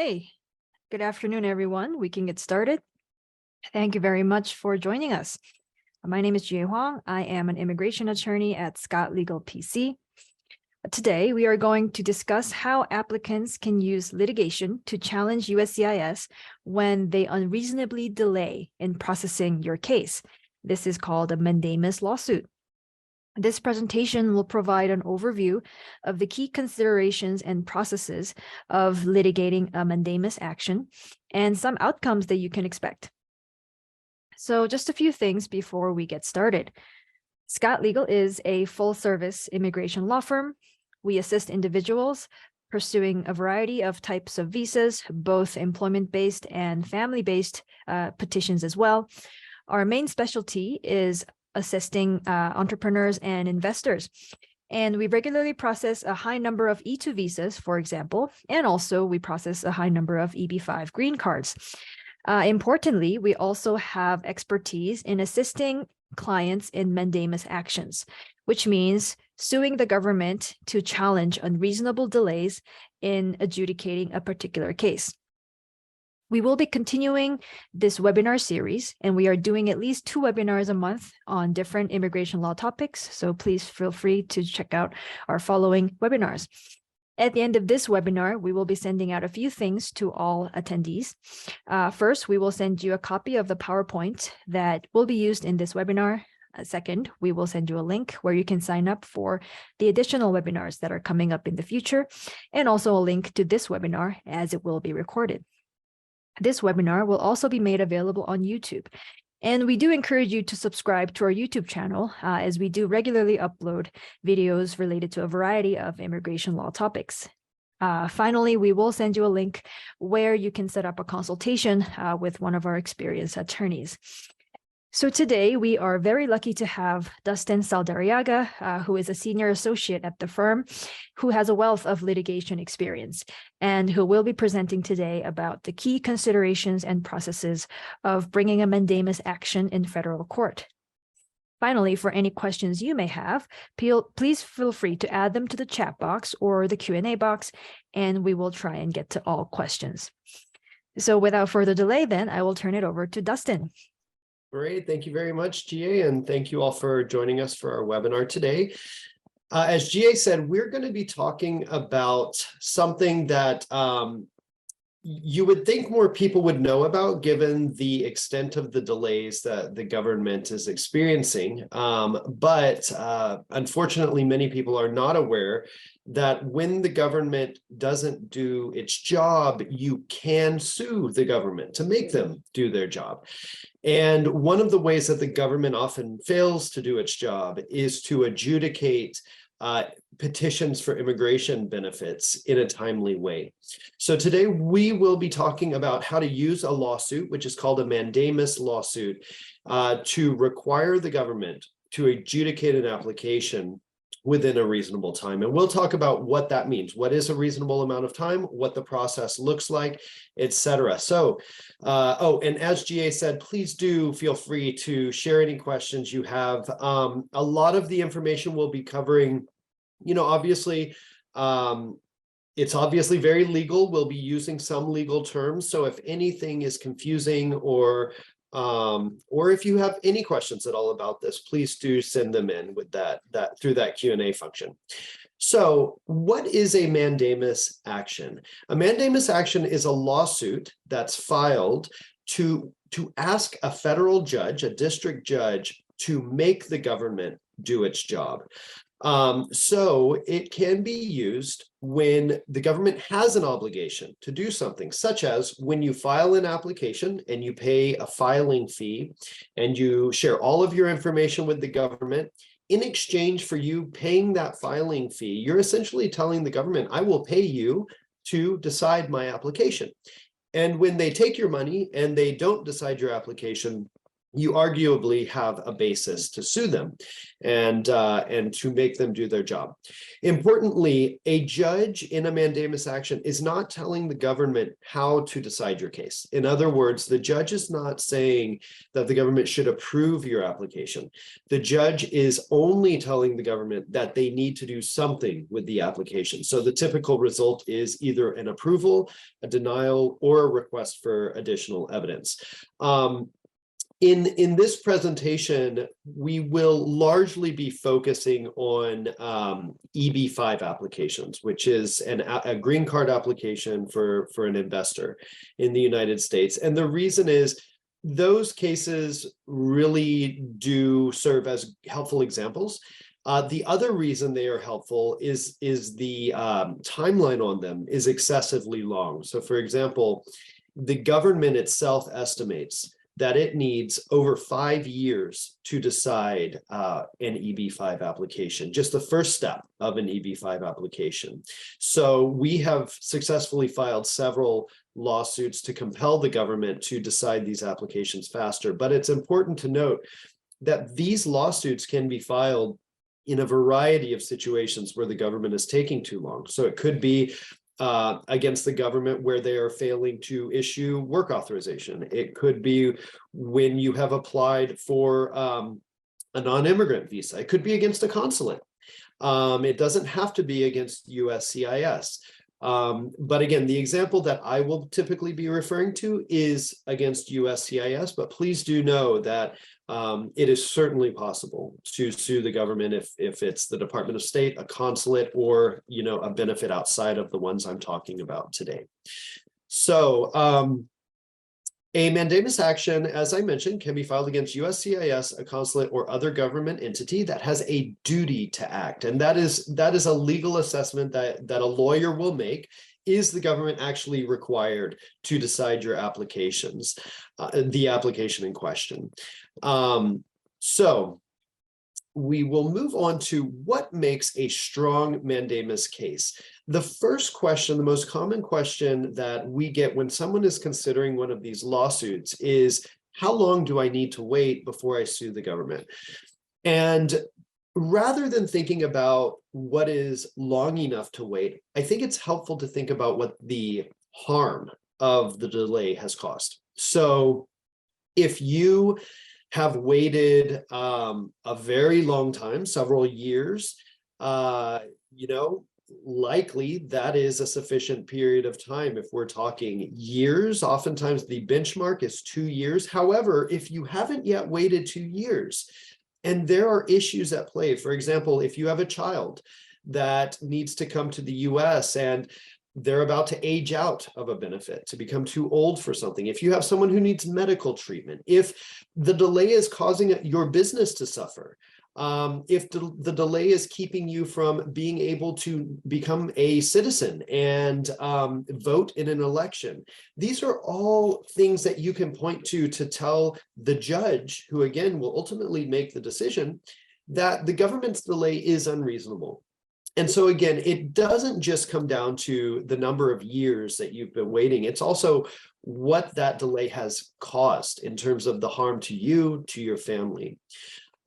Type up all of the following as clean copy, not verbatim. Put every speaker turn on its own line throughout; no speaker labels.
Okay, good afternoon, everyone. We can get started. Thank you very much for joining us. My name is Jiyae Hwang. I am an immigration attorney at Scott Legal PC. Today, we are going to discuss how applicants can use litigation to challenge USCIS when they unreasonably delay in processing your case. This is called a mandamus lawsuit. This presentation will provide an overview of the key considerations and processes of litigating a mandamus action and some outcomes that you can expect. So just a few things before we get started. Scott Legal is a full-service immigration law firm. We assist individuals pursuing a variety of types of visas, both employment-based and family-based petitions as well. Our main specialty is assisting entrepreneurs and investors. And we regularly process a high number of E2 visas, for example, and also we process a high number of EB5 green cards. Importantly, we also have expertise in assisting clients in mandamus actions, which means suing the government to challenge unreasonable delays in adjudicating a particular case. We will be continuing this webinar series, and we are doing at least 2 webinars a month on different immigration law topics, so please feel free to check out our following webinars. At the end of this webinar, we will be sending out a few things to all attendees. First, we will send you a copy of the PowerPoint that will be used in this webinar. Second, we will send you a link where you can sign up for the additional webinars that are coming up in the future, and also a link to this webinar as it will be recorded. This webinar will also be made available on YouTube. And we do encourage you to subscribe to our YouTube channel as we do regularly upload videos related to a variety of immigration law topics. Finally, we will send you a link where you can set up a consultation with one of our experienced attorneys. So today we are very lucky to have Dustin Saldarriaga, who is a senior associate at the firm, who has a wealth of litigation experience, and who will be presenting today about the key considerations and processes of bringing a mandamus action in federal court. Finally, for any questions you may have, please feel free to add them to the chat box or the Q&A box, and we will try and get to all questions. So without further delay, then, I will turn it over to Dustin.
Great. Thank you very much, Jiyae, and thank you all for joining us for our webinar today. As Jiyae said, we're going to be talking about something that you would think more people would know about given the extent of the delays that the government is experiencing. But unfortunately, many people are not aware that when the government doesn't do its job, you can sue the government to make them do their job. And one of the ways that the government often fails to do its job is to adjudicate petitions for immigration benefits in a timely way. So today we will be talking about how to use a lawsuit, which is called a mandamus lawsuit, to require the government to adjudicate an application within a reasonable time. And we'll talk about what that means. What is a reasonable amount of time, what the process looks like, etc. So, and as Jiyae said, please do feel free to share any questions you have. A lot of the information we'll be covering, obviously, it's obviously very legal. We'll be using some legal terms. So if anything is confusing or if you have any questions at all about this, please do send them in with that through that Q&A function. So what is a mandamus action? A mandamus action is a lawsuit that's filed to ask a federal judge, a district judge, to make the government do its job. So it can be used when the government has an obligation to do something, such as when you file an application and you pay a filing fee and you share all of your information with the government. In exchange for you paying that filing fee, you're essentially telling the government, I will pay you to decide my application. And when they take your money and they don't decide your application, you arguably have a basis to sue them and to make them do their job. Importantly, a judge in a mandamus action is not telling the government how to decide your case. In other words, the judge is not saying that the government should approve your application. The judge is only telling the government that they need to do something with the application. So the typical result is either an approval, a denial, or a request for additional evidence. In this presentation, we will largely be focusing on EB-5 applications, which is a green card application for an investor in the United States. And the reason is those cases really do serve as helpful examples. The other reason they are helpful is the timeline on them is excessively long. So for example, the government itself estimates that it needs over 5 years to decide an EB-5 application, just the first step of an EB-5 application. So we have successfully filed several lawsuits to compel the government to decide these applications faster. But it's important to note that these lawsuits can be filed in a variety of situations where the government is taking too long. So it could be against the government where they are failing to issue work authorization. It could be when you have applied for a non-immigrant visa. It could be against a consulate. It doesn't have to be against USCIS. But again, the example that I will typically be referring to is against USCIS, but please do know that it is certainly possible to sue the government if it's the Department of State, a consulate, or a benefit outside of the ones I'm talking about today. So a mandamus action, as I mentioned, can be filed against USCIS, a consulate, or other government entity that has a duty to act. And that is a legal assessment that a lawyer will make. Is the government actually required to decide your applications, the application in question? So we will move on to what makes a strong mandamus case. The first question, the most common question that we get when someone is considering one of these lawsuits is, how long do I need to wait before I sue the government? And rather than thinking about what is long enough to wait, I think it's helpful to think about what the harm of the delay has cost. So if you have waited a very long time, several years, likely that is a sufficient period of time. If we're talking years, oftentimes the benchmark is 2 years. However, if you haven't yet waited 2 years, and there are issues at play, for example, if you have a child that needs to come to the US and they're about to age out of a benefit, to become too old for something, if you have someone who needs medical treatment, if the delay is causing your business to suffer, if the delay is keeping you from being able to become a citizen and vote in an election. These are all things that you can point to tell the judge, who again will ultimately make the decision, that the government's delay is unreasonable. And so again, it doesn't just come down to the number of years that you've been waiting. It's also what that delay has caused in terms of the harm to you, to your family.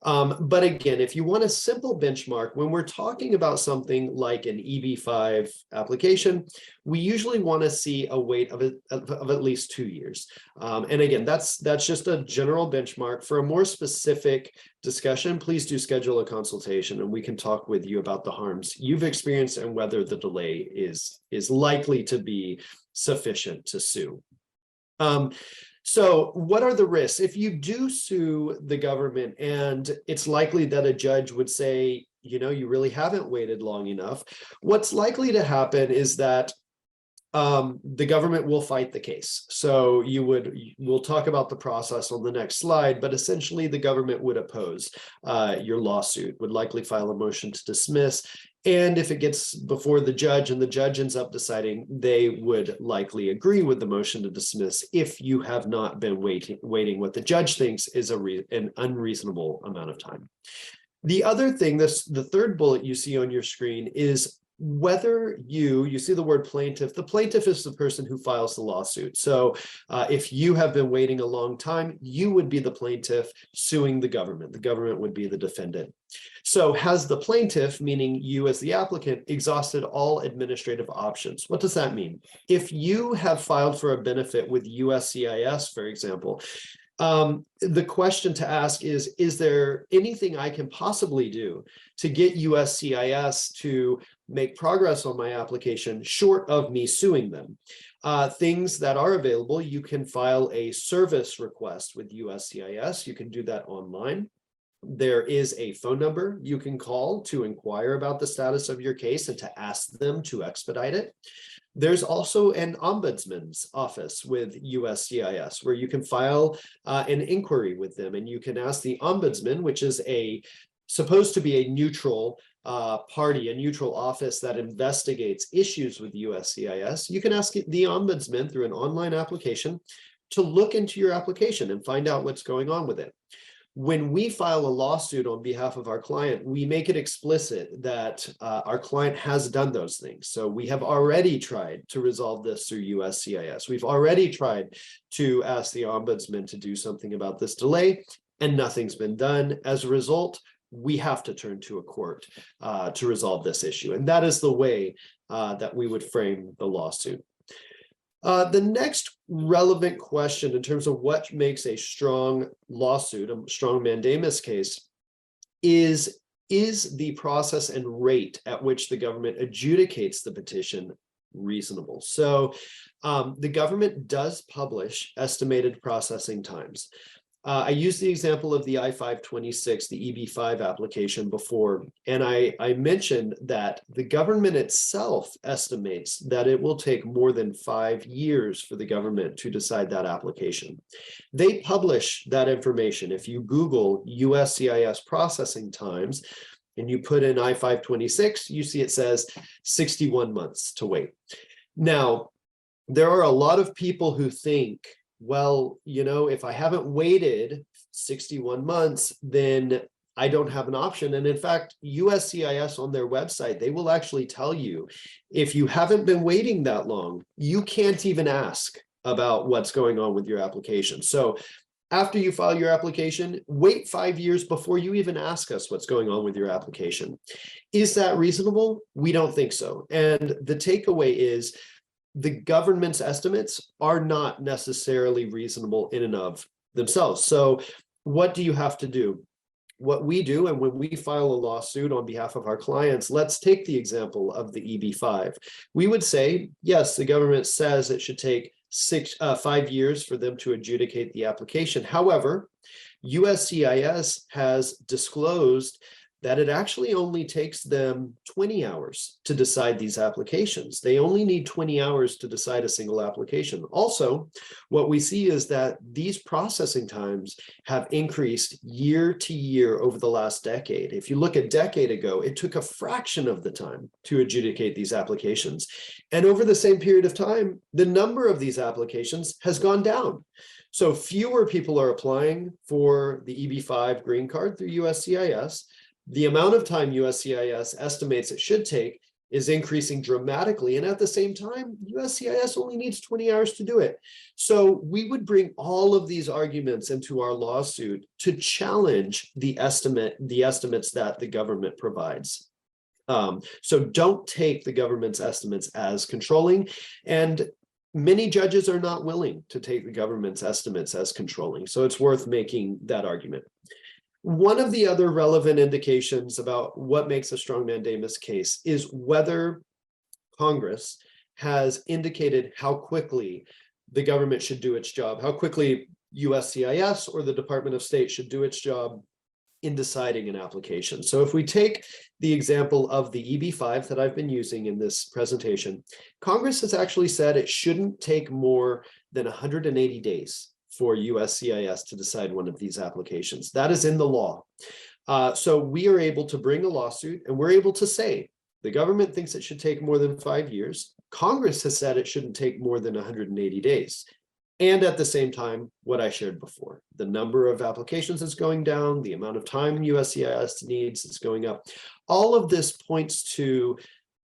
But again, if you want a simple benchmark, when we're talking about something like an EB-5 application, we usually want to see a wait of at least 2 years. And again, that's just a general benchmark. For a more specific discussion, please do schedule a consultation and we can talk with you about the harms you've experienced and whether the delay is likely to be sufficient to sue. So what are the risks? If you do sue the government and it's likely that a judge would say, you really haven't waited long enough, what's likely to happen is that the government will fight the case. So we'll talk about the process on the next slide, but essentially the government would oppose your lawsuit, would likely file a motion to dismiss. And if it gets before the judge and the judge ends up deciding, they would likely agree with the motion to dismiss if you have not been waiting what the judge thinks is an unreasonable amount of time. The other thing, the third bullet you see on your screen is whether you see the word plaintiff, the plaintiff is the person who files the lawsuit. So if you have been waiting a long time, you would be the plaintiff suing the government. The government would be the defendant. So has the plaintiff, meaning you as the applicant, exhausted all administrative options? What does that mean? If you have filed for a benefit with USCIS, for example, the question to ask is there anything I can possibly do to get USCIS to make progress on my application short of me suing them? Things that are available, you can file a service request with USCIS. You can do that online. There is a phone number you can call to inquire about the status of your case and to ask them to expedite it. There's also an ombudsman's office with USCIS where you can file an inquiry with them, and you can ask the ombudsman, which is supposed to be a neutral party, a neutral office that investigates issues with USCIS. You can ask the ombudsman through an online application to look into your application and find out what's going on with it. When we file a lawsuit on behalf of our client, we make it explicit that our client has done those things. So we have already tried to resolve this through USCIS. We've already tried to ask the ombudsman to do something about this delay, and nothing's been done. As a result, we have to turn to a court to resolve this issue. And that is the way that we would frame the lawsuit. The next relevant question in terms of what makes a strong lawsuit, a strong mandamus case, is the process and rate at which the government adjudicates the petition reasonable? So the government does publish estimated processing times. I used the example of the I-526, the EB-5 application before, and I mentioned that the government itself estimates that it will take more than 5 years for the government to decide that application. They publish that information. If you Google USCIS processing times and you put in I-526, you see it says 61 months to wait. Now, there are a lot of people who think, well, if I haven't waited 61 months, then I don't have an option. And in fact, USCIS on their website, they will actually tell you, if you haven't been waiting that long, you can't even ask about what's going on with your application. So after you file your application, wait 5 years before you even ask us what's going on with your application. Is that reasonable? We don't think so. And the takeaway is, the government's estimates are not necessarily reasonable in and of themselves. So what do you have to do? What we do, and when we file a lawsuit on behalf of our clients, let's take the example of the EB-5. We would say, yes, the government says it should take 5 years for them to adjudicate the application. However, USCIS has disclosed that it actually only takes them 20 hours to decide these applications. They only need 20 hours to decide a single application. Also, what we see is that these processing times have increased year to year over the last decade. If you look a decade ago, it took a fraction of the time to adjudicate these applications. And over the same period of time, the number of these applications has gone down. So fewer people are applying for the EB-5 green card through USCIS. The amount of time USCIS estimates it should take is increasing dramatically. And at the same time, USCIS only needs 20 hours to do it. So we would bring all of these arguments into our lawsuit to challenge the estimates that the government provides. So don't take the government's estimates as controlling. And many judges are not willing to take the government's estimates as controlling. So it's worth making that argument. One of the other relevant indications about what makes a strong mandamus case is whether Congress has indicated how quickly the government should do its job, how quickly USCIS or the Department of State should do its job in deciding an application. So if we take the example of the EB-5 that I've been using in this presentation, Congress has actually said it shouldn't take more than 180 days for USCIS to decide one of these applications. That is in the law. So we are able to bring a lawsuit and we're able to say, the government thinks it should take more than 5 years. Congress has said it shouldn't take more than 180 days. And at the same time, what I shared before, the number of applications is going down, the amount of time USCIS needs is going up. All of this points to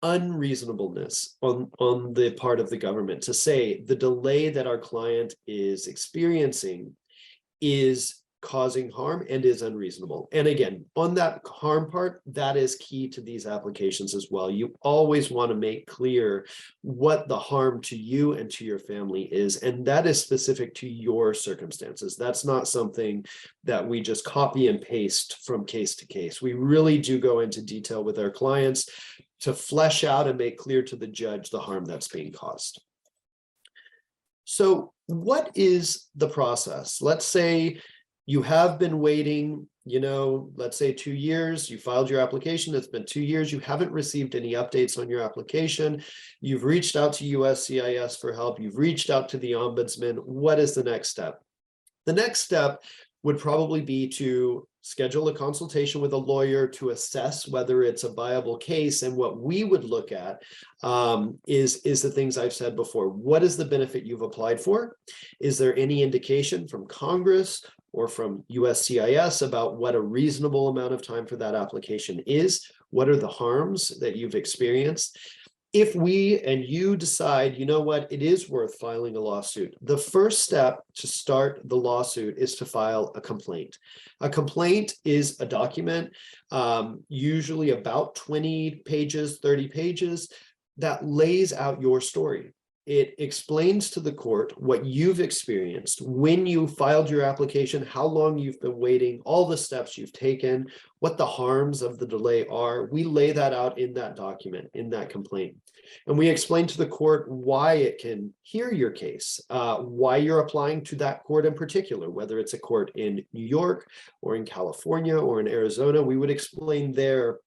unreasonableness on the part of the government to say the delay that our client is experiencing is causing harm and is unreasonable. And again, on that harm part, that is key to these applications as well. You always want to make clear what the harm to you and to your family is, and that is specific to your circumstances. That's not something that we just copy and paste from case to case. We really do go into detail with our clients to flesh out and make clear to the judge the harm that's being caused. So what is the process? Let's say you have been waiting, let's say 2 years, you filed your application, it's been 2 years, you haven't received any updates on your application, you've reached out to USCIS for help, you've reached out to the ombudsman. What is the next step? The next step would probably be to schedule a consultation with a lawyer to assess whether it's a viable case. And what we would look at is the things I've said before. What is the benefit you've applied for? Is there any indication from Congress or from USCIS about what a reasonable amount of time for that application is? What are the harms that you've experienced? If we and you decide, you know what, it is worth filing a lawsuit, the first step to start the lawsuit is to file a complaint. A complaint is a document, usually about 20 pages, 30 pages, that lays out your story. It explains to the court what you've experienced, when you filed your application, how long you've been waiting, all the steps you've taken, what the harms of the delay are. We lay that out in that document, in that complaint. And we explain to the court why it can hear your case, why you're applying to that court in particular, whether it's a court in New York or in California or in Arizona. We would explain there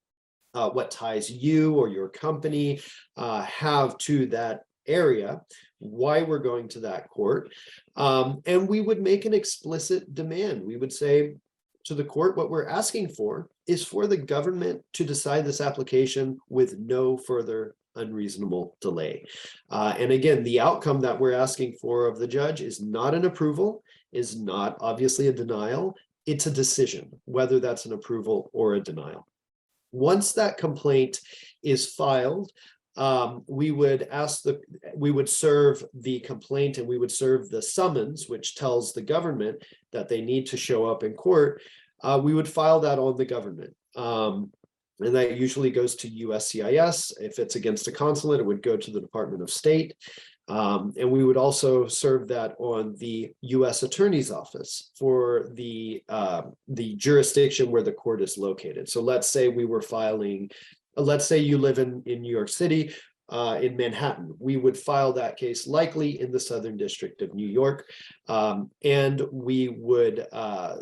what ties you or your company have to that area, why we're going to that court, and we would make an explicit demand. We would say to the court, what we're asking for is for the government to decide this application with no further unreasonable delay. And again, the outcome that we're asking for of the judge is not an approval, is not obviously a denial, it's a decision, whether that's an approval or a denial. Once that complaint is filed, we would serve the complaint and we would serve the summons, which tells the government that they need to show up in court. We would file that on the government. And that usually goes to USCIS. If it's against a consulate, it would go to the Department of State. And we would also serve that on the U.S. Attorney's Office for the jurisdiction where the court is located. So let's say we were filing, let's say you live in New York City, in Manhattan. We would file that case likely in the Southern District of New York, and we would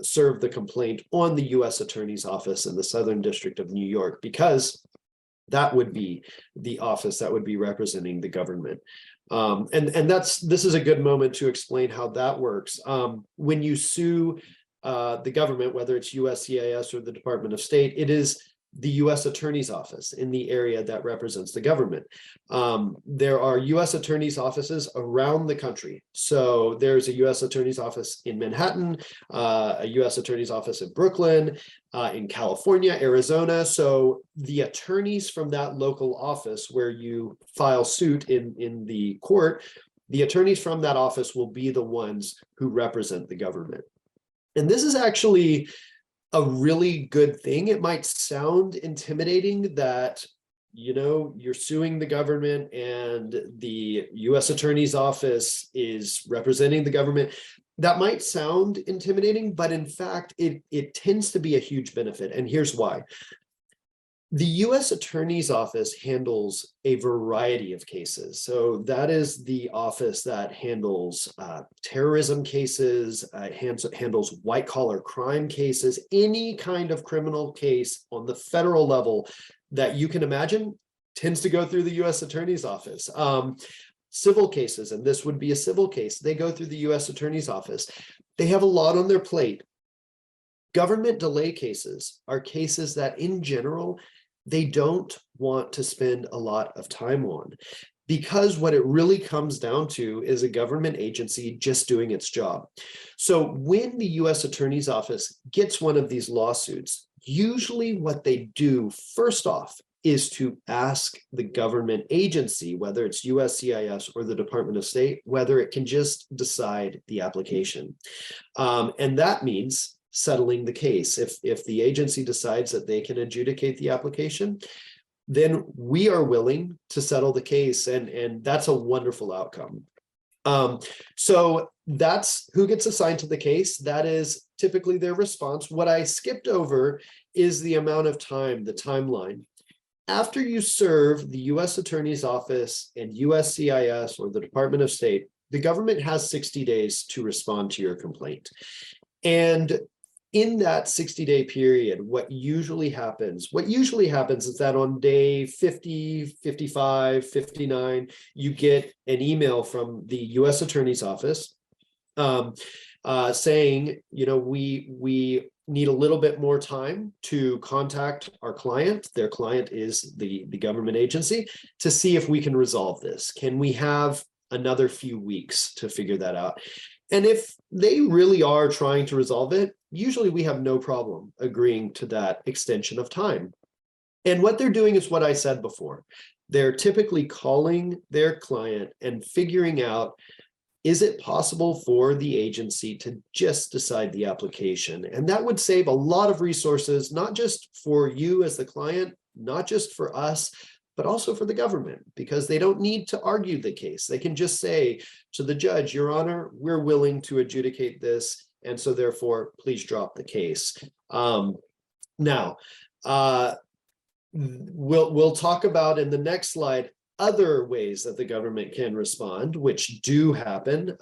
serve the complaint on the U.S. Attorney's Office in the Southern District of New York, because that would be the office that would be representing the government. And this is a good moment to explain how that works. When you sue the government, whether it's USCIS or the Department of State, it is the U.S. Attorney's Office in the area that represents the government. There are U.S. Attorney's offices around the country. So there's a U.S. Attorney's Office in Manhattan, a U.S. Attorney's Office in Brooklyn, in California, Arizona. So the attorneys from that local office where you file suit in the court, the attorneys from that office will be the ones who represent the government. And this is actually a really good thing. It might sound intimidating that, you're suing the government and the U.S. Attorney's Office is representing the government. That might sound intimidating, but in fact, it tends to be a huge benefit. And here's why. The U.S. Attorney's Office handles a variety of cases. So that is the office that handles terrorism cases, handles white-collar crime cases, any kind of criminal case on the federal level that you can imagine tends to go through the U.S. Attorney's Office. Civil cases, and this would be a civil case, they go through the U.S. Attorney's Office. They have a lot on their plate. Government delay cases are cases that in general, they don't want to spend a lot of time on, because what it really comes down to is a government agency just doing its job. So when the U.S. Attorney's Office gets one of these lawsuits, usually what they do first off is to ask the government agency, whether it's USCIS or the Department of State, whether it can just decide the application. And that means settling the case. If the agency decides that they can adjudicate the application, then we are willing to settle the case, and that's a wonderful outcome. So that's who gets assigned to the case. That is typically their response. What I skipped over is the amount of time, the timeline. After you serve the U.S. Attorney's Office and USCIS or the Department of State, the government has 60 days to respond to your complaint. And in that 60-day period, what usually happens is that on day 50, 55, 59, you get an email from the U.S. Attorney's Office saying, we need a little bit more time to contact our client. Their client is the government agency, to see if we can resolve this. Can we have another few weeks to figure that out? And if they really are trying to resolve it, usually we have no problem agreeing to that extension of time. And what they're doing is what I said before. They're typically calling their client and figuring out, is it possible for the agency to just decide the application? And that would save a lot of resources, not just for you as the client, not just for us, but also for the government, because they don't need to argue the case. They can just say to the judge, Your Honor, we're willing to adjudicate this, and so therefore, please drop the case. Now, we'll talk about in the next slide other ways that the government can respond, which do happen,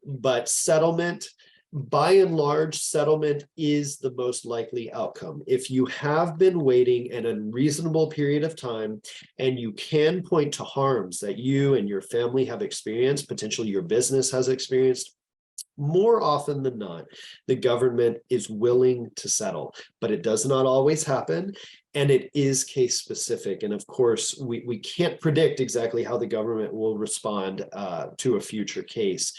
but settlement, by and large, settlement is the most likely outcome. If you have been waiting an unreasonable period of time and you can point to harms that you and your family have experienced, potentially your business has experienced, more often than not, the government is willing to settle, but it does not always happen. And it is case specific. And of course, we can't predict exactly how the government will respond to a future case.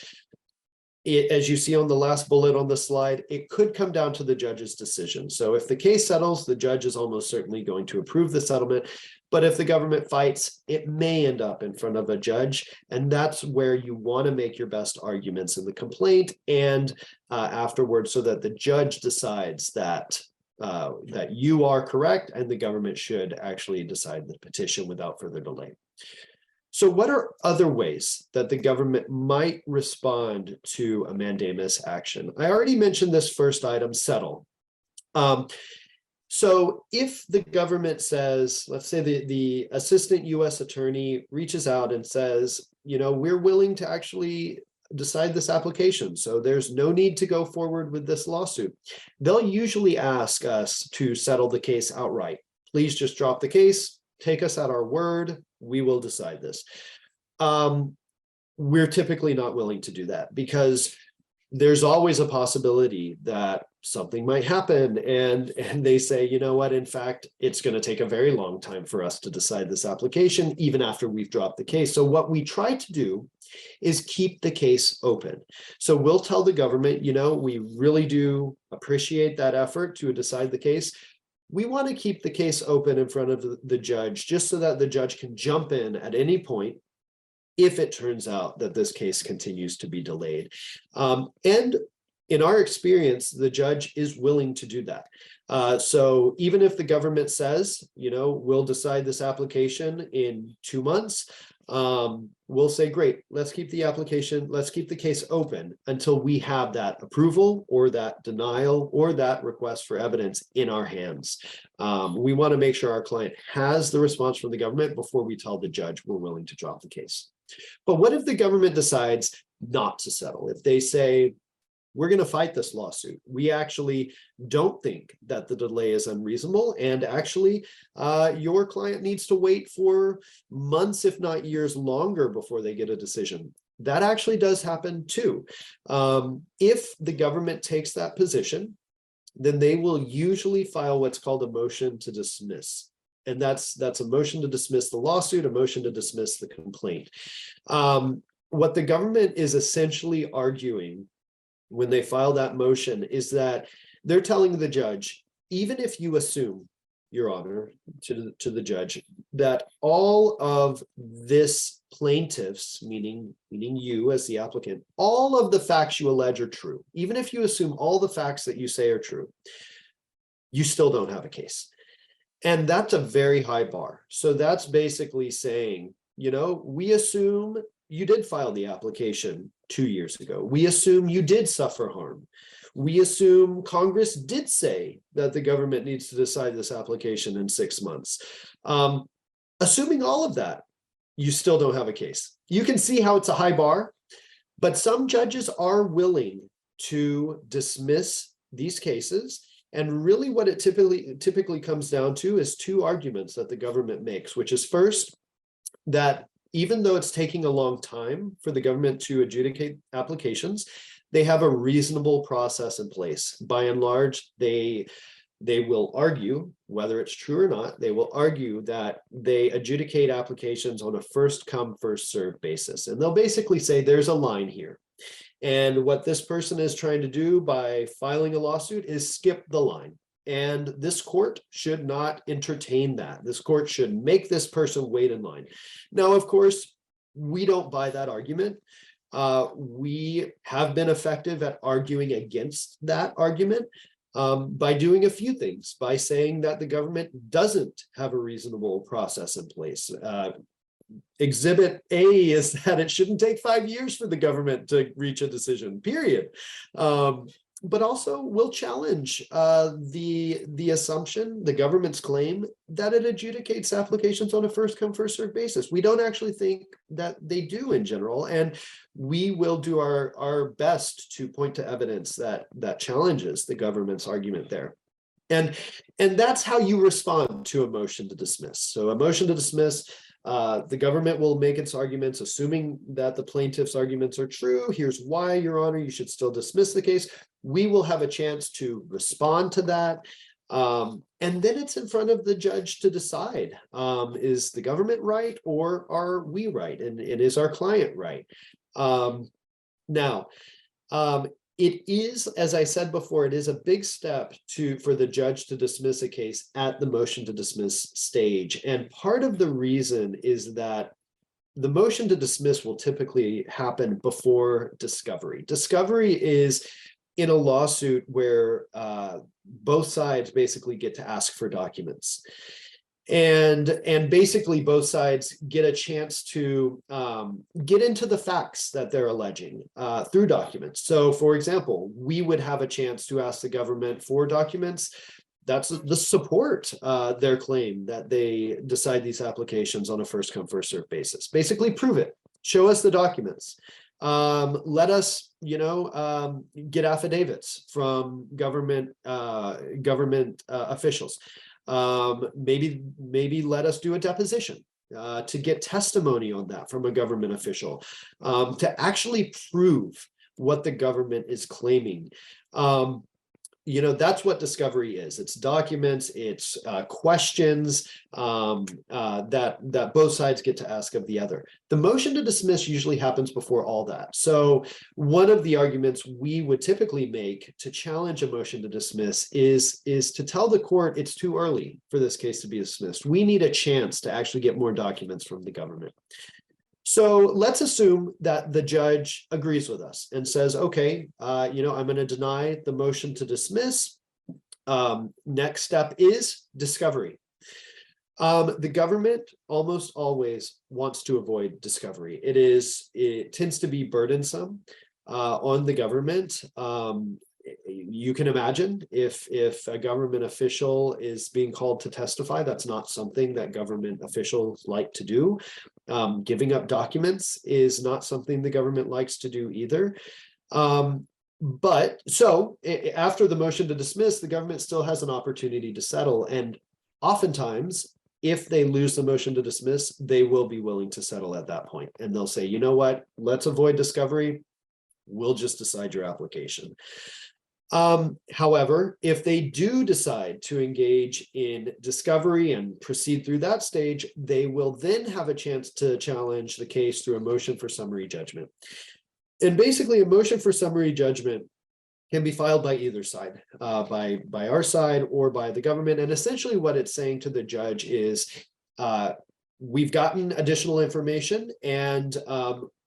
As you see on the last bullet on the slide, it could come down to the judge's decision. So if the case settles, the judge is almost certainly going to approve the settlement. But if the government fights, it may end up in front of a judge. And that's where you want to make your best arguments in the complaint and afterwards, so that the judge decides that you are correct and the government should actually decide the petition without further delay. So what are other ways that the government might respond to a mandamus action? I already mentioned this first item, settle. So if the government says, let's say the assistant U.S. attorney reaches out and says, we're willing to actually decide this application, so there's no need to go forward with this lawsuit, they'll usually ask us to settle the case outright. Please just drop the case, take us at our word, we will decide this. We're typically not willing to do that because there's always a possibility that something might happen and they say, you know what, in fact, it's going to take a very long time for us to decide this application, even after we've dropped the case. So what we try to do is keep the case open. So we'll tell the government, we really do appreciate that effort to decide the case. We want to keep the case open in front of the judge, just so that the judge can jump in at any point if it turns out that this case continues to be delayed. And in our experience, the judge is willing to do that. So even if the government says, we'll decide this application in 2 months, we'll say, great, let's keep the application, let's keep the case open until we have that approval or that denial or that request for evidence in our hands. We want to make sure our client has the response from the government before we tell the judge we're willing to drop the case. But what if the government decides not to settle? If they say, we're going to fight this lawsuit, we actually don't think that the delay is unreasonable, and actually your client needs to wait for months, if not years longer, before they get a decision. That actually does happen too. If the government takes that position, then they will usually file what's called a motion to dismiss. And that's a motion to dismiss the lawsuit, a motion to dismiss the complaint. What the government is essentially arguing when they file that motion is that they're telling the judge, even if you assume Your Honor, to the judge, that all of this plaintiffs, meaning you as the applicant, all of the facts you allege are true. Even if you assume all the facts that you say are true, you still don't have a case. And that's a very high bar. So that's basically saying, we assume you did file the application 2 years ago. We assume you did suffer harm. We assume Congress did say that the government needs to decide this application in 6 months. Assuming all of that, you still don't have a case. You can see how it's a high bar, but some judges are willing to dismiss these cases. And really what it typically comes down to is 2 arguments that the government makes, which is first, that even though it's taking a long time for the government to adjudicate applications, they have a reasonable process in place. By and large, they will argue, whether it's true or not, they will argue that they adjudicate applications on a first come, first served basis. And they'll basically say there's a line here. And what this person is trying to do by filing a lawsuit is skip the line. And this court should not entertain that. This court should make this person wait in line. Now, of course, we don't buy that argument. We have been effective at arguing against that argument by doing a few things, by saying that the government doesn't have a reasonable process in place. Exhibit A is that it shouldn't take 5 years for the government to reach a decision, period. But also we'll challenge the assumption, the government's claim that it adjudicates applications on a first come, first served basis. We don't actually think that they do in general, and we will do our best to point to evidence that challenges the government's argument there. And that's how you respond to a motion to dismiss. So a motion to dismiss, the government will make its arguments, assuming that the plaintiff's arguments are true. Here's why, Your Honor, you should still dismiss the case. We will have a chance to respond to that. And then it's in front of the judge to decide, is the government right or are we right? And is our client right? It is, as I said before, it is a big step for the judge to dismiss a case at the motion to dismiss stage. And part of the reason is that the motion to dismiss will typically happen before discovery. Discovery is in a lawsuit where both sides basically get to ask for documents. And basically both sides get a chance to get into the facts that they're alleging through documents. So for example, we would have a chance to ask the government for documents that's the support their claim that they decide these applications on a first come, first served basis. Basically prove it, show us the documents. Let us, get affidavits from government officials. Maybe let us do a deposition to get testimony on that from a government official, to actually prove what the government is claiming. That's what discovery is. It's documents, it's questions that both sides get to ask of the other. The motion to dismiss usually happens before all that. So one of the arguments we would typically make to challenge a motion to dismiss is to tell the court it's too early for this case to be dismissed. We need a chance to actually get more documents from the government. So let's assume that the judge agrees with us and says, okay, I'm going to deny the motion to dismiss. Next step is discovery. The government almost always wants to avoid discovery. It tends to be burdensome on the government. You can imagine if a government official is being called to testify, that's not something that government officials like to do. Giving up documents is not something the government likes to do either. But so after the motion to dismiss, the government still has an opportunity to settle. And oftentimes, if they lose the motion to dismiss, they will be willing to settle at that point. And they'll say, you know what, let's avoid discovery. We'll just decide your application. However, if they do decide to engage in discovery and proceed through that stage, they will then have a chance to challenge the case through a motion for summary judgment. And basically, a motion for summary judgment can be filed by either side, by our side or by the government. And essentially what it's saying to the judge is, we've gotten additional information, and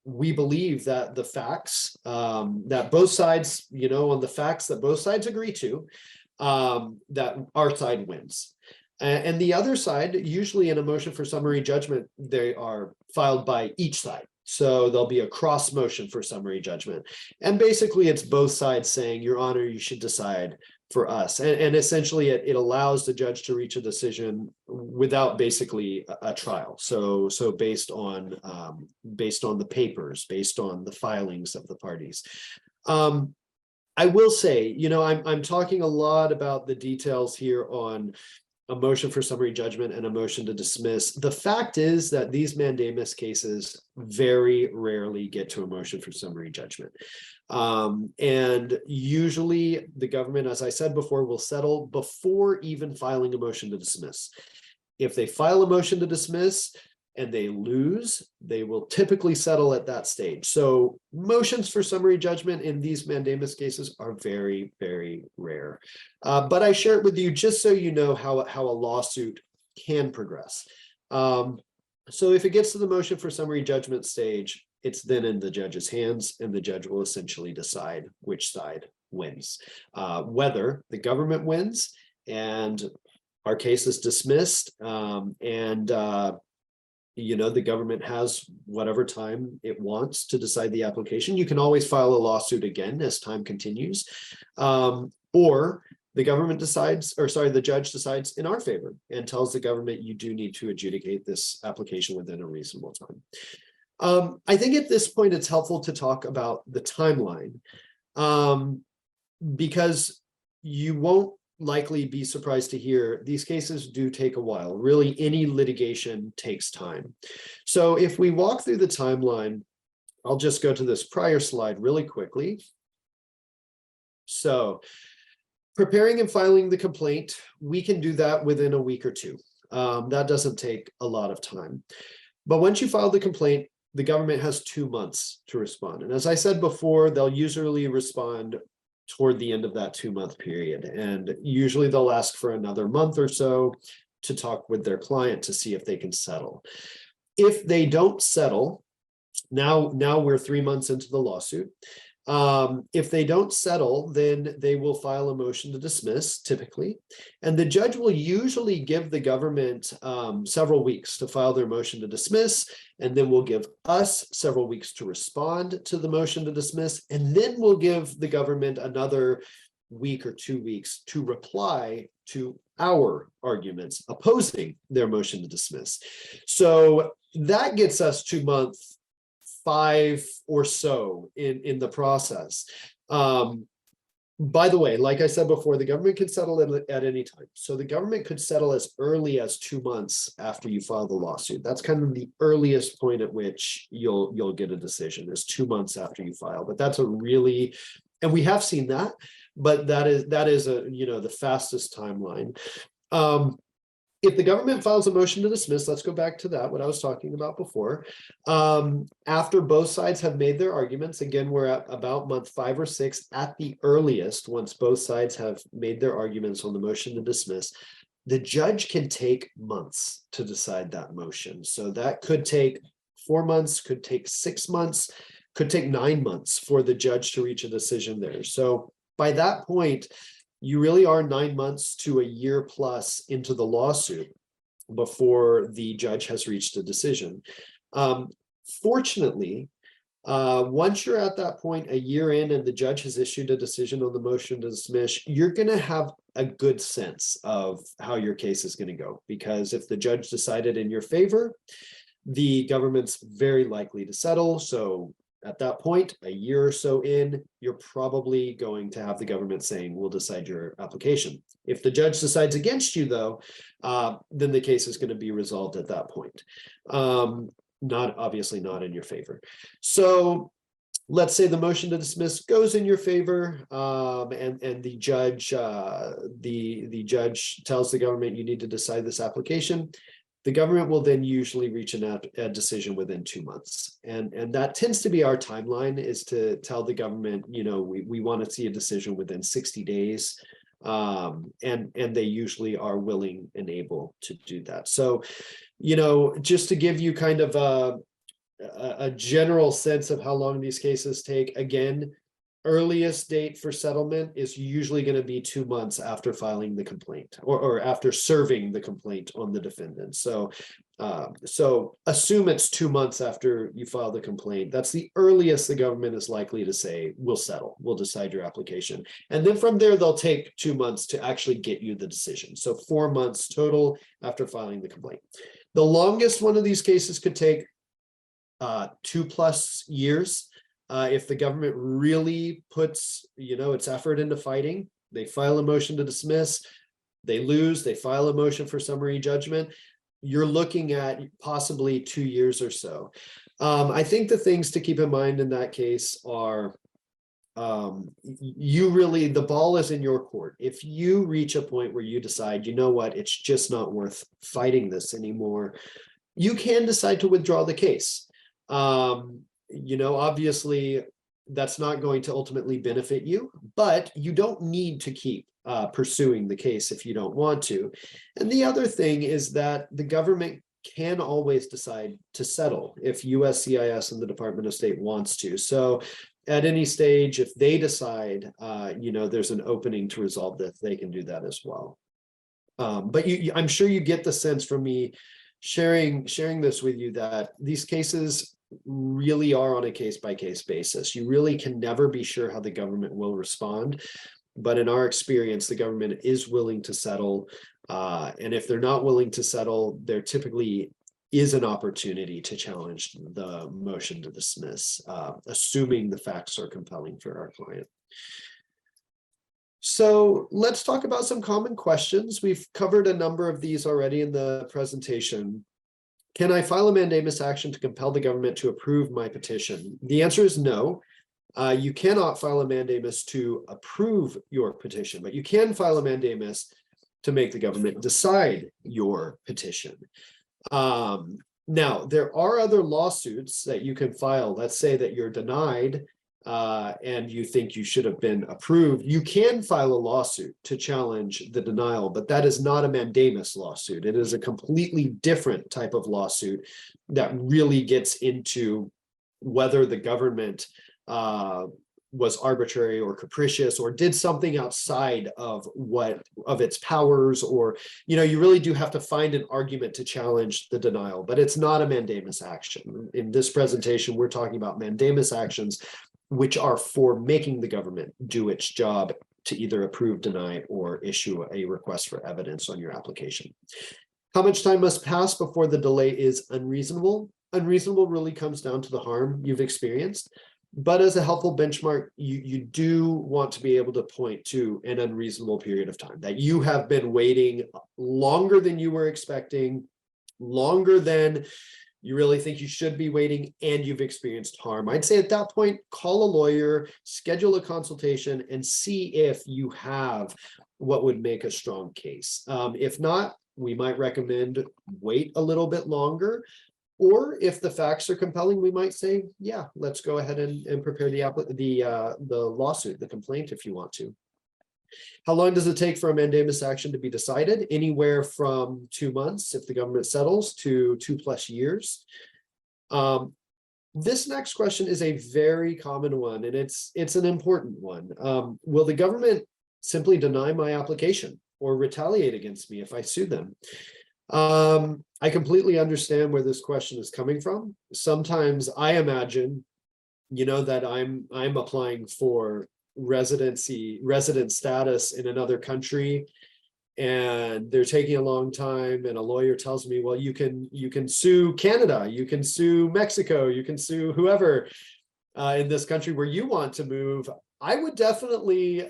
we believe that the facts that both sides, on the facts that both sides agree to, that our side wins. And the other side, usually in a motion for summary judgment, they are filed by each side. So there'll be a cross motion for summary judgment. And basically it's both sides saying, Your Honor, you should decide for us. And essentially it allows the judge to reach a decision without basically a trial. So based on the papers, based on the filings of the parties. I will say, I'm talking a lot about the details here on a motion for summary judgment and a motion to dismiss. The fact is that these mandamus cases very rarely get to a motion for summary judgment. And usually the government, as I said before, will settle before even filing a motion to dismiss. If they file a motion to dismiss and they lose, they will typically settle at that stage. So motions for summary judgment in these mandamus cases are very, very rare. But I share it with you just so you know how a lawsuit can progress. So if it gets to the motion for summary judgment stage, it's then in the judge's hands, and the judge will essentially decide which side wins. Whether the government wins and our case is dismissed, the government has whatever time it wants to decide the application. You can always file a lawsuit again as time continues, or the government decides, the judge decides in our favor and tells the government, you do need to adjudicate this application within a reasonable time. I think at this point, it's helpful to talk about the timeline, because you won't likely be surprised to hear these cases do take a while. Really, any litigation takes time. So if we walk through the timeline, I'll just go to this prior slide really quickly. So preparing and filing the complaint, we can do that within a week or two. That doesn't take a lot of time. But once you file the complaint, the government has 2 months to respond. And as I said before, they'll usually respond toward the end of that 2-month period. And usually they'll ask for another month or so to talk with their client to see if they can settle. If they don't settle, now we're 3 months into the lawsuit. If they don't settle, then they will file a motion to dismiss, typically. And the judge will usually give the government several weeks to file their motion to dismiss, and then we'll give us several weeks to respond to the motion to dismiss, and then we'll give the government another week or 2 weeks to reply to our arguments opposing their motion to dismiss. So that gets us to month 5 or so in the process. By the way, like I said before, the government can settle at any time. So the government could settle as early as 2 months after you file the lawsuit. That's kind of the earliest point at which you'll get a decision, is 2 months after you file. But that's and we have seen that, but that is the fastest timeline. If the government files a motion to dismiss, let's go back to that, what I was talking about before. After both sides have made their arguments, again, we're at about month 5 or 6 at the earliest. Once both sides have made their arguments on the motion to dismiss, the judge can take months to decide that motion. So that could take 4 months, could take 6 months, could take 9 months for the judge to reach a decision there. So by that point, you really are 9 months to a year plus into the lawsuit before the judge has reached a decision. Fortunately, once you're at that point, a year in, and the judge has issued a decision on the motion to dismiss, you're going to have a good sense of how your case is going to go. Because if the judge decided in your favor, the government's very likely to settle. So at that point, a year or so in, you're probably going to have the government saying, we'll decide your application. If the judge decides against you, though, then the case is going to be resolved at that point. Obviously not in your favor. So let's say the motion to dismiss goes in your favor, and the judge tells the government, you need to decide this application. the government will then usually reach a decision within 2 months. And that tends to be our timeline, is to tell the government, we want to see a decision within 60 days. And they usually are willing and able to do that. So, just to give you kind of a general sense of how long these cases take, again, earliest date for settlement is usually going to be 2 months after filing the complaint, or after serving the complaint on the defendant. So assume it's 2 months after you file the complaint. That's the earliest the government is likely to say, we'll settle, we'll decide your application. And then from there, they'll take 2 months to actually get you the decision. So 4 months total after filing the complaint. The longest one of these cases could take 2+ years. If the government really puts, its effort into fighting, they file a motion to dismiss, they lose, they file a motion for summary judgment, you're looking at possibly 2 years or so. I think the things to keep in mind in that case are, the ball is in your court. If you reach a point where you decide, it's just not worth fighting this anymore, you can decide to withdraw the case. Obviously that's not going to ultimately benefit you, but you don't need to keep pursuing the case if you don't want to. And the other thing is that the government can always decide to settle if USCIS and the Department of State wants to. So at any stage, if they decide, there's an opening to resolve this, they can do that as well. But I'm sure you get the sense from me sharing this with you that these cases really are on a case-by-case basis. You really can never be sure how the government will respond. But in our experience, the government is willing to settle. And if they're not willing to settle, there typically is an opportunity to challenge the motion to dismiss, assuming the facts are compelling for our client. So let's talk about some common questions. We've covered a number of these already in the presentation. Can I file a mandamus action to compel the government to approve my petition? The answer is no. You cannot file a mandamus to approve your petition, but you can file a mandamus to make the government decide your petition. Now, there are other lawsuits that you can file. Let's say that you're denied and you think you should have been approved. You can file a lawsuit to challenge the denial, but that is not a mandamus lawsuit. It is a completely different type of lawsuit that really gets into whether the government was arbitrary or capricious or did something outside of its powers, or you really do have to find an argument to challenge the denial, but it's not a mandamus action. In this presentation, we're talking about mandamus actions, which are for making the government do its job to either approve, deny, or issue a request for evidence on your application. How much time must pass before the delay is unreasonable? Unreasonable really comes down to the harm you've experienced. But as a helpful benchmark, you do want to be able to point to an unreasonable period of time, that you have been waiting longer than you were expecting, longer than you really think you should be waiting, and you've experienced harm. I'd say at that point, call a lawyer, schedule a consultation, and see if you have what would make a strong case. If not, we might recommend wait a little bit longer. Or if the facts are compelling, we might say, yeah, let's go ahead and prepare the lawsuit, the complaint, if you want to. How long does it take for a mandamus action to be decided? Anywhere from 2 months, if the government settles, to 2+ years. This next question is a very common one, and it's an important one. Will the government simply deny my application or retaliate against me if I sue them? I completely understand where this question is coming from. Sometimes I imagine, that I'm applying for resident status in another country, and they're taking a long time, and a lawyer tells me, well, you can sue Canada, you can sue Mexico, you can sue whoever in this country where you want to move. I would definitely,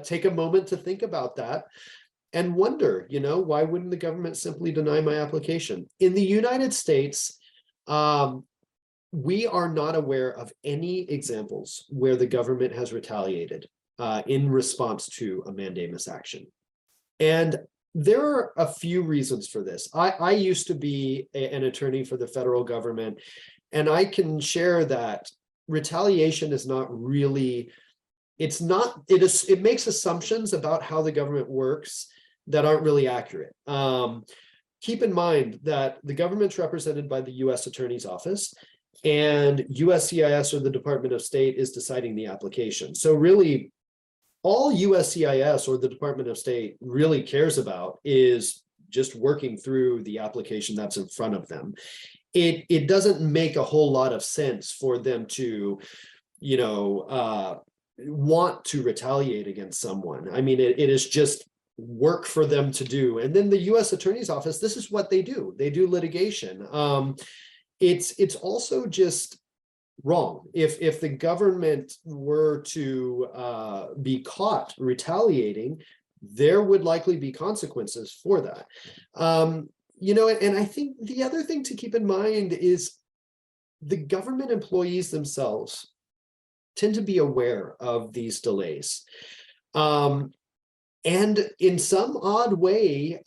take a moment to think about that. And wonder, why wouldn't the government simply deny my application? In the United States, we are not aware of any examples where the government has retaliated in response to a mandamus action. And There are a few reasons for this. I used to be an attorney for the federal government, and I can share that retaliation is not really, it makes assumptions about how the government works that aren't really accurate. Keep in mind that the government's represented by the U.S. Attorney's Office, and USCIS, or the Department of State, is deciding the application. So really, all USCIS or the Department of State really cares about is just working through the application that's in front of them. It doesn't make a whole lot of sense for them to, want to retaliate against someone. I mean, it is just work for them to do. And then the U.S. Attorney's Office, this is what they do. They do litigation. It's also just wrong. If the government were to be caught retaliating, there would likely be consequences for that. And I think the other thing to keep in mind is the government employees themselves tend to be aware of these delays. And in some odd way,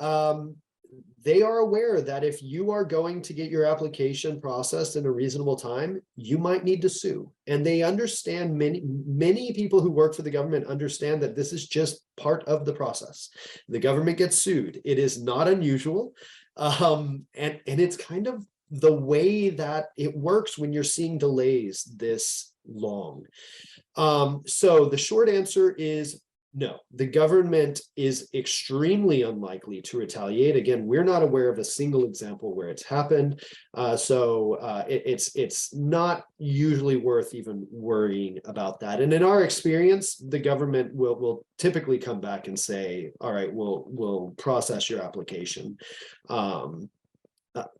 they are aware that if you are going to get your application processed in a reasonable time, you might need to sue. And they understand, many people who work for the government understand that this is just part of the process. The government gets sued. It is not unusual. And it's kind of the way that it works when you're seeing delays this long. So the short answer is no, the government is extremely unlikely to retaliate. Again, we're not aware of a single example where it's happened. It's not usually worth even worrying about that. And in our experience, the government will typically come back and say, all right, we'll process your application.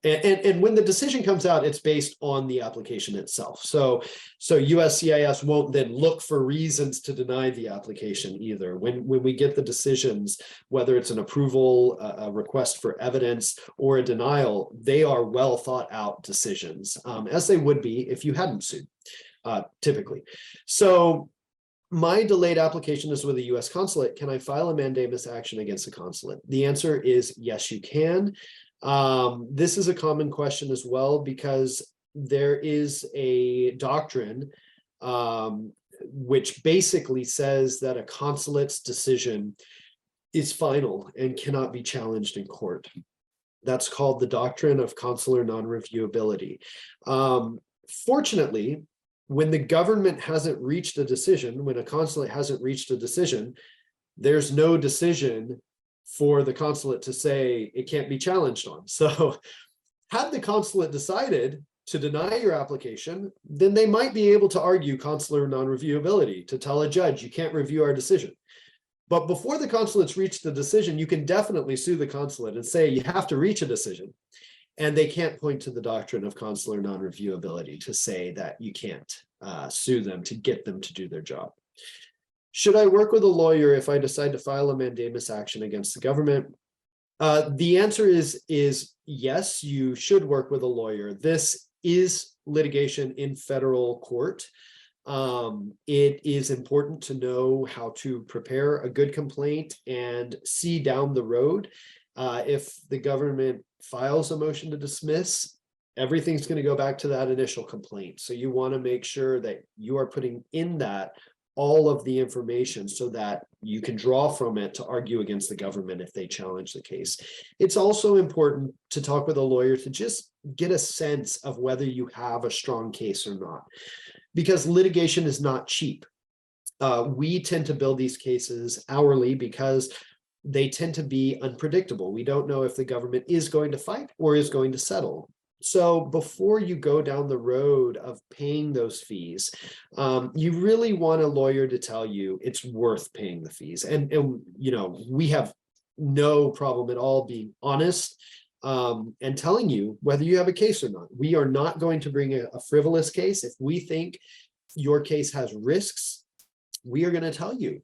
And when the decision comes out, it's based on the application itself. So USCIS won't then look for reasons to deny the application either. When we get the decisions, whether it's an approval, a request for evidence, or a denial, they are well thought out decisions, as they would be if you hadn't sued, typically. So my delayed application is with a U.S. consulate. Can I file a mandamus action against a consulate? The answer is yes, you can. This is a common question as well, because there is a doctrine which basically says that a consulate's decision is final and cannot be challenged in court. That's called the doctrine of consular non-reviewability. Fortunately, when the government hasn't reached a decision, when a consulate hasn't reached a decision, there's no decision for the consulate to say it can't be challenged on. So had the consulate decided to deny your application, then they might be able to argue consular non-reviewability, to tell a judge, you can't review our decision. But before the consulate's reached the decision, you can definitely sue the consulate and say you have to reach a decision. And they can't point to the doctrine of consular non-reviewability to say that you can't sue them to get them to do their job. Should I work with a lawyer if I decide to file a mandamus action against the government? The answer is yes, you should work with a lawyer. This is litigation in federal court. It is important to know how to prepare a good complaint and see down the road. If the government files a motion to dismiss, everything's going to go back to that initial complaint. So you want to make sure that you are putting in that all of the information so that you can draw from it to argue against the government if they challenge the case. It's also important to talk with a lawyer to just get a sense of whether you have a strong case or not, because litigation is not cheap. We tend to build these cases hourly because they tend to be unpredictable. We don't know if the government is going to fight or is going to settle. So before you go down the road of paying those fees, you really want a lawyer to tell you it's worth paying the fees. And we have no problem at all being honest and telling you whether you have a case or not. We are not going to bring a frivolous case. If we think your case has risks, we are going to tell you.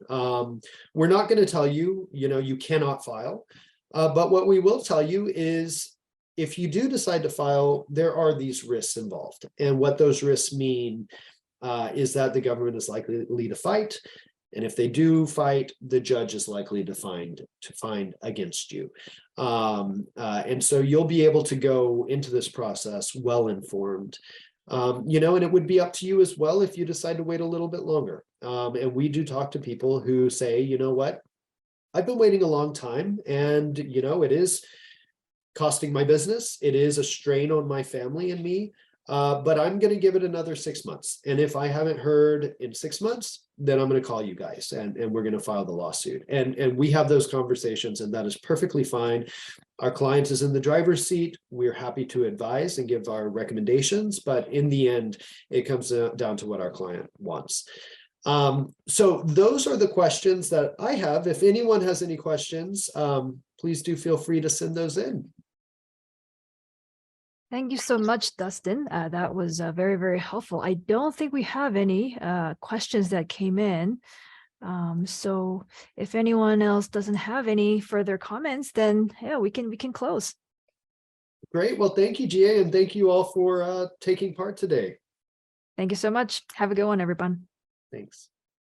We're not going to tell you, you cannot file. But what we will tell you is, if you do decide to file, there are these risks involved. And what those risks mean is that the government is likely to fight, And if they do fight, the judge is likely to find against you. And so you'll be able to go into this process well informed. And it would be up to you as well if you decide to wait a little bit longer. And we do talk to people who say, you know what, I've been waiting a long time, and it is costing my business. It is a strain on my family and me. But I'm going to give it another 6 months. And if I haven't heard in 6 months, then I'm going to call you guys and we're going to file the lawsuit. And we have those conversations, and that is perfectly fine. Our client is in the driver's seat. We're happy to advise and give our recommendations, but in the end, it comes down to what our client wants. So those are the questions that I have. If anyone has any questions, please do feel free to send those in.
Thank you so much, Dustin. That was very, very helpful. I don't think we have any questions that came in. So if anyone else doesn't have any further comments, then yeah, we can close.
Great. Well, thank you, Jiyae, and thank you all for taking part today.
Thank you so much. Have a good one, everyone.
Thanks.